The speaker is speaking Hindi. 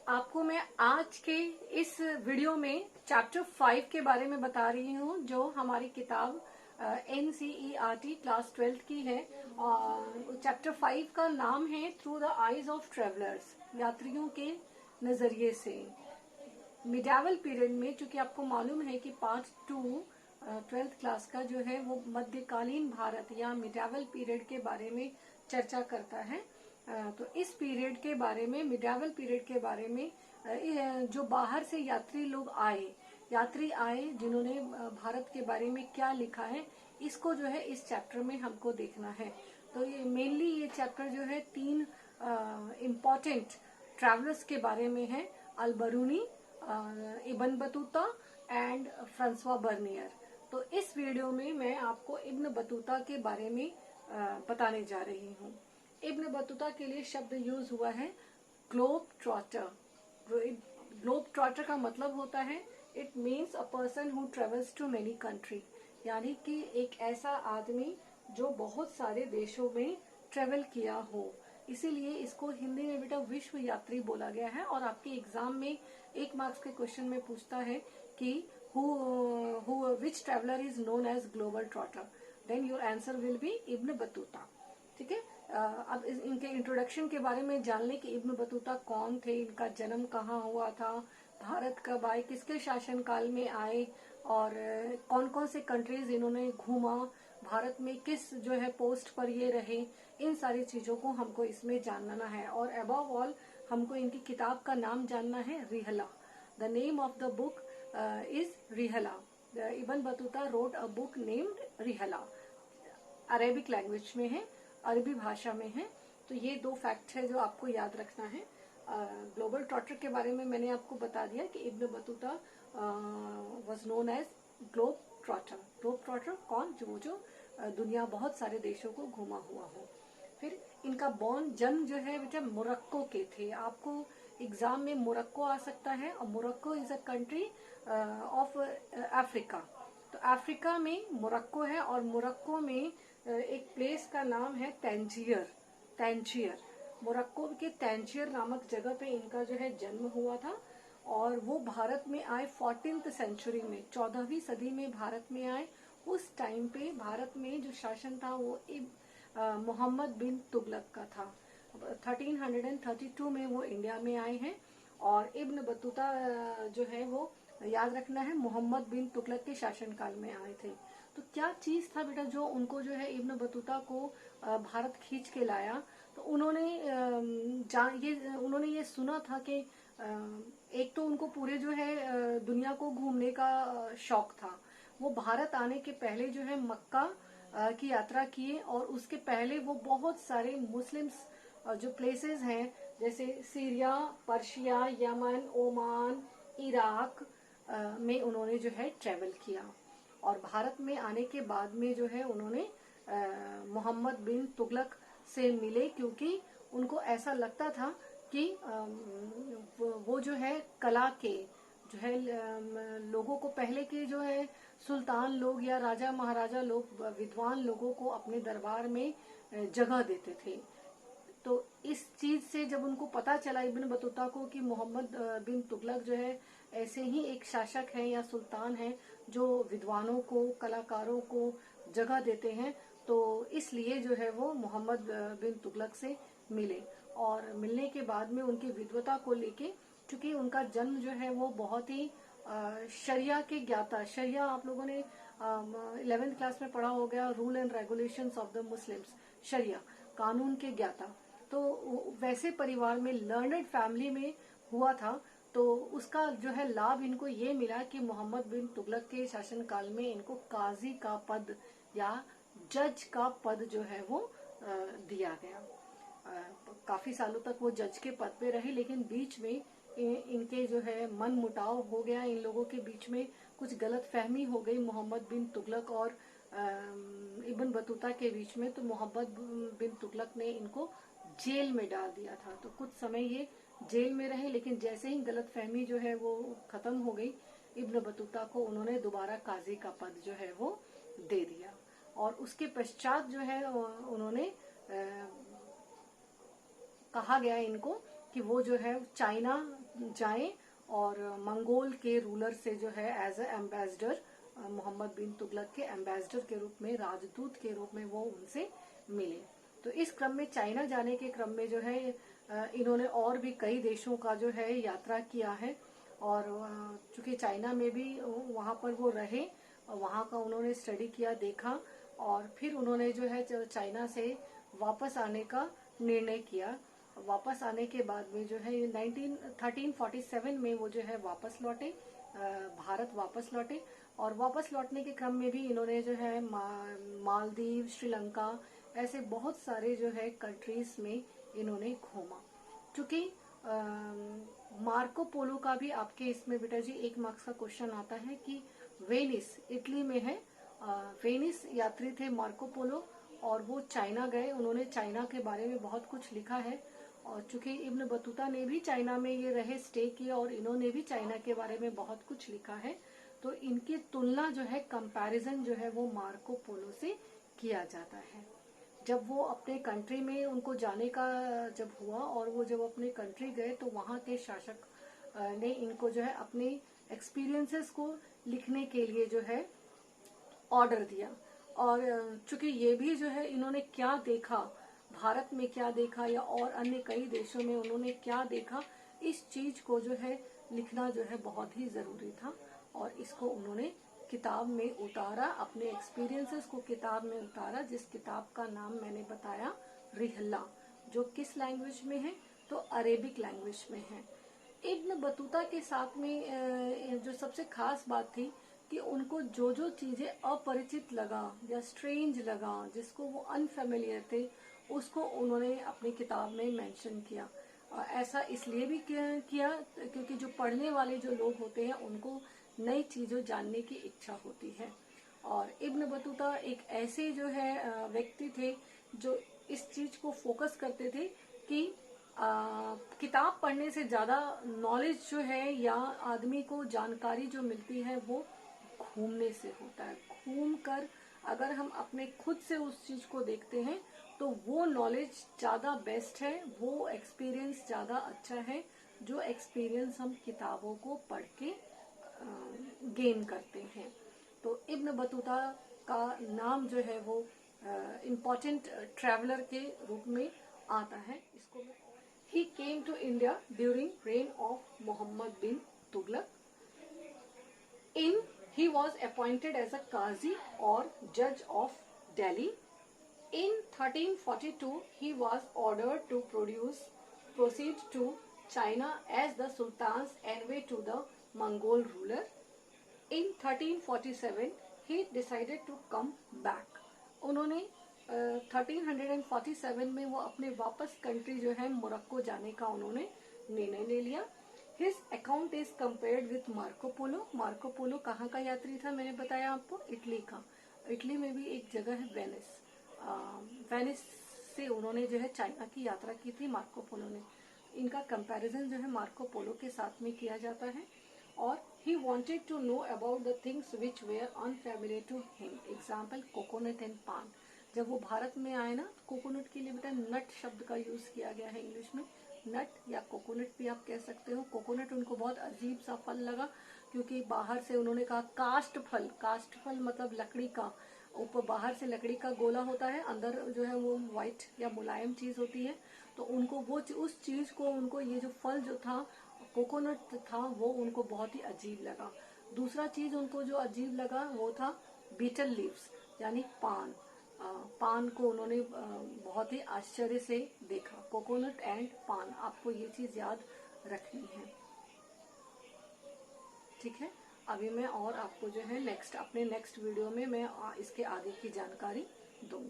आपको मैं आज के इस वीडियो में चैप्टर 5 के बारे में बता रही हूँ, जो हमारी किताब NCERT क्लास 12 की है। चैप्टर 5 का नाम है through the eyes of travellers, यात्रियों के नजरिए से। मिडावल पीरियड में, चूंकि आपको मालूम है कि पार्ट 2 12th क्लास का जो है वो मध्यकालीन भारत या मिडावल पीरियड के बारे में चर्चा करता है। तो इस पीरियड के बारे में, मिडावल पीरियड के बारे में जो बाहर से यात्री आए जिन्होंने भारत के बारे में क्या लिखा है, इसको जो है इस चैप्टर में हमको देखना है। तो ये मेनली ये चैप्टर जो है 3 इम्पॉर्टेंट ट्रैवलर्स के बारे में है, Al-Biruni, Ibn Battuta and Francois Bernier. तो इस वीडियो में मैं आपको इब्न बतूता के बारे में बताने जा रही हूँ। इब्न बतूता के लिए शब्द यूज हुआ है ग्लोब ट्रॉटर। ग्लोब ट्रॉटर का मतलब होता है, it means a person who travels to many country, यानी कि एक ऐसा आदमी जो बहुत सारे देशों में ट्रेवल किया हो। इसीलिए इसको हिंदी में बेटा विश्व यात्री बोला गया है। और आपके एग्जाम में 1 मार्क्स के क्वेश्चन में पूछता है कि which traveller is known as global trotter, then your answer will be Ibn Battuta. ठीक है। अब इनके इंट्रोडक्शन के बारे में जान लें कि इब्न बतूता कौन थे, इनका जन्म कहाँ हुआ था, भारत कब आए, किसके शासनकाल में आए, और कौन कौन से कंट्रीज इन्होंने घूमा, भारत में किस जो है पोस्ट पर ये रहे, इन सारी चीजों को हमको इसमें जानना है। और अबव ऑल हमको इनकी किताब का नाम जानना है, Rihla. The name of the book is Rihla. Ibn Battuta wrote a book named Rihla. Arabic language में है, अरबी भाषा में है। तो ये 2 फैक्ट है जो आपको याद रखना है। ग्लोबल ट्रॉटर के बारे में मैंने आपको बता दिया कि Ibn Battuta was known as globe trotter. Globe trotter कौन, जो दुनिया बहुत सारे देशों को घुमा हुआ हो। फिर इनका जन्म जो है बेटा मोरक्को के थे। आपको एग्जाम में मोरक्को आ सकता है, और Morocco is a country of Africa. तो अफ्रीका में मोरक्को है, और मोरक्को में एक प्लेस का नाम है तंजीयर। मोरक्को के तंजीयर नामक जगह पे इनका जो है जन्म हुआ था। और वो भारत में आए 14th सेंचुरी में, 14वीं सदी में भारत में आए। उस टाइम पे भारत में जो शासन था वो मोहम्मद बिन तुगलक का था। 1332 में वो इंडिया में आए हैं। और इब्न बतूता जो है वो याद रखना है, मोहम्मद बिन तुगलक के शासनकाल में आए थे। तो क्या चीज था बेटा जो उनको जो है इब्न बतूता को भारत खींच के लाया? तो उन्होंने ये सुना था कि एक तो उनको पूरे जो है दुनिया को घूमने का शौक था। वो भारत आने के पहले जो है मक्का की यात्रा किए, और उसके पहले वो बहुत सारे मुस्लिम्स जो प्लेसेस हैं, जैसे Syria, Persia, Yemen, Oman, Iraq में उन्होंने जो है ट्रेवल किया। और भारत में आने के बाद में जो है उन्होंने मोहम्मद बिन तुगलक से मिले, क्योंकि उनको ऐसा लगता था कि वो जो है कला के जो है लोगों को, पहले के जो है सुल्तान लोग या राजा महाराजा लोग विद्वान लोगों को अपने दरबार में जगह देते थे। तो इस चीज से जब उनको पता चला इब्न बतूता को कि मोहम्मद बिन तुगलक जो है ऐसे ही एक शासक है या सुल्तान है जो विद्वानों को, कलाकारों को जगह देते हैं, तो इसलिए जो है वो मोहम्मद बिन तुगलक से मिले। और मिलने के बाद में उनकी विद्वता को लेके, क्योंकि उनका जन्म जो है वो बहुत ही शरिया के ज्ञाता, शरिया आप लोगों ने 11th क्लास में पढ़ा हो गया, rule and regulations of the Muslims, शरिया कानून के ज्ञाता। तो वैसे परिवार में, लर्नड फैमिली में हुआ था। तो उसका जो है लाभ इनको ये मिला कि मोहम्मद बिन तुगलक के शासनकाल में इनको काजी का पद या जज का पद जो है वो दिया गया। काफी सालों तक वो जज के पद पे रहे, लेकिन बीच में इनके जो है मन मुटाव हो गया, इन लोगों के बीच में कुछ गलत फहमी हो गई मोहम्मद बिन तुगलक और इब्न बतूता के बीच में। तो मोहम्मद बिन तुगलक ने इनको जेल में डाल दिया था। तो कुछ समय ये जेल में रहे, लेकिन जैसे ही गलत फहमी जो है वो खत्म हो गई, इब्न बतूता को उन्होंने दोबारा काजी का पद जो है वो दे दिया। और उसके पश्चात जो है उन्होंने कहा गया इनको कि वो जो है चाइना जाएं और मंगोल के रूलर से जो है as a ambassador, Mohammad bin Tughlaq के एम्बेसडर के रूप में, राजदूत के रूप में वो उनसे मिले। तो इस क्रम में, चाइना जाने के क्रम में जो है इन्होंने और भी कई देशों का जो है यात्रा किया है। और चूंकि चाइना में भी वहां पर वो रहे, वहां का उन्होंने स्टडी किया, देखा, और फिर उन्होंने जो है चाइना से वापस आने का निर्णय किया। वापस आने के बाद में जो है 1347 में वो जो है वापस लौटे, भारत वापस लौटे। और वापस लौटने के क्रम में भी इन्होंने जो है मालदीव, श्रीलंका, ऐसे बहुत सारे जो है कंट्रीज में इन्होंने घूमा। चूंकि मार्को पोलो का भी आपके इसमें बेटा जी 1 मार्क्स का क्वेश्चन आता है कि वेनिस इटली में है, वेनिस यात्री थे मार्को पोलो, और वो चाइना गए। उन्होंने चाइना के बारे में बहुत कुछ लिखा है। और चूंकि इब्न बतूता ने भी चाइना में ये रहे, स्टे किया, और इन्होंने भी चाइना के बारे में बहुत कुछ लिखा है, तो इनकी तुलना जो है, कंपैरिजन जो है, वो मार्को पोलो से किया जाता है। जब वो अपने कंट्री में उनको जाने का जब हुआ और वो जब अपने कंट्री गए, तो वहाँ के शासक ने इनको जो है अपने एक्सपीरियंसेस को लिखने के लिए जो है ऑर्डर दिया। और चूंकि ये भी जो है इन्होंने क्या देखा, भारत में क्या देखा या और अन्य कई देशों में उन्होंने क्या देखा, इस चीज को जो है लिखना जो है बहुत ही जरूरी था। और इसको उन्होंने किताब में उतारा, अपने एक्सपीरियंसेस को किताब में उतारा, जिस किताब का नाम मैंने बताया रिहला, जो किस लैंग्वेज में है, तो अरेबिक लैंग्वेज में है। इब्न बतूता के साथ में जो सबसे खास बात थी कि उनको जो जो चीजें अपरिचित लगा या स्ट्रेंज लगा, जिसको वो अनफेमिलियर थे, उसको उन्होंने अपनी किताब में मेंशन किया। ऐसा इसलिए भी किया क्योंकि जो पढ़ने वाले जो लोग होते हैं उनको नई चीजों जानने की इच्छा होती है। और इब्न बतूता एक ऐसे जो है व्यक्ति थे जो इस चीज को फोकस करते थे कि किताब पढ़ने से ज्यादा नॉलेज जो है या आदमी को जानकारी जो मिलती है वो घूमने से होता है। घूम कर अगर हम अपने खुद से उस चीज को देखते हैं तो वो नॉलेज ज्यादा बेस्ट है, वो एक्सपीरियंस ज्यादा अच्छा है, जो एक्सपीरियंस हम किताबों को पढ़ के गेन करते हैं। तो इब्न बतूता का नाम जो है वो इम्पोर्टेंट ट्रैवलर के रूप में आता है। इसको ही came to India during reign of Mohammad bin Tughlaq. In he was appointed as a Qazi or judge of Delhi. In 1342, he was ordered to proceed to China as the Sultan's envoy to the Mongol ruler. In 1347, he decided to come back. उन्होंने 1347 में वो अपने वापस कंट्री जो है मोरक्को जाने का उन्होंने निर्णय ले लिया। His account is compared with Marco Polo. Marco Polo कहाँ का यात्री था, मैंने बताया आपको, इटली का। इटली में भी एक जगह है वेनिस, वेनिस से उन्होंने जो है चाइना की यात्रा की थी मार्को पोलो ने। इनका कंपैरिजन जो है मार्को पोलो के साथ में किया जाता है। और he wanted to know about the things which were unfamiliar to him, example coconut and पान। जब वो भारत में आए ना, कोकोनट के लिए बेटा नट शब्द का यूज किया गया है इंग्लिश में, नट या कोकोनट भी आप कह सकते हो। कोकोनट उनको बहुत अजीब सा फल लगा क्योंकि बाहर से उन्होंने कहा कास्ट फल, कास्ट फल मतलब लकड़ी का, ऊपर बाहर से लकड़ी का गोला होता है, अंदर जो है वो व्हाइट या मुलायम चीज होती है। तो उनको वो उस चीज को, उनको ये जो फल जो था कोकोनट था, वो उनको बहुत ही अजीब लगा। दूसरा चीज उनको जो अजीब लगा वो था बीटल लीव्स, यानी पान। पान को उन्होंने बहुत ही आश्चर्य से देखा। कोकोनट एंड पान, आपको ये चीज याद रखनी है, ठीक है। अभी मैं और आपको जो है अपने नेक्स्ट वीडियो में मैं इसके आगे की जानकारी दूंगी।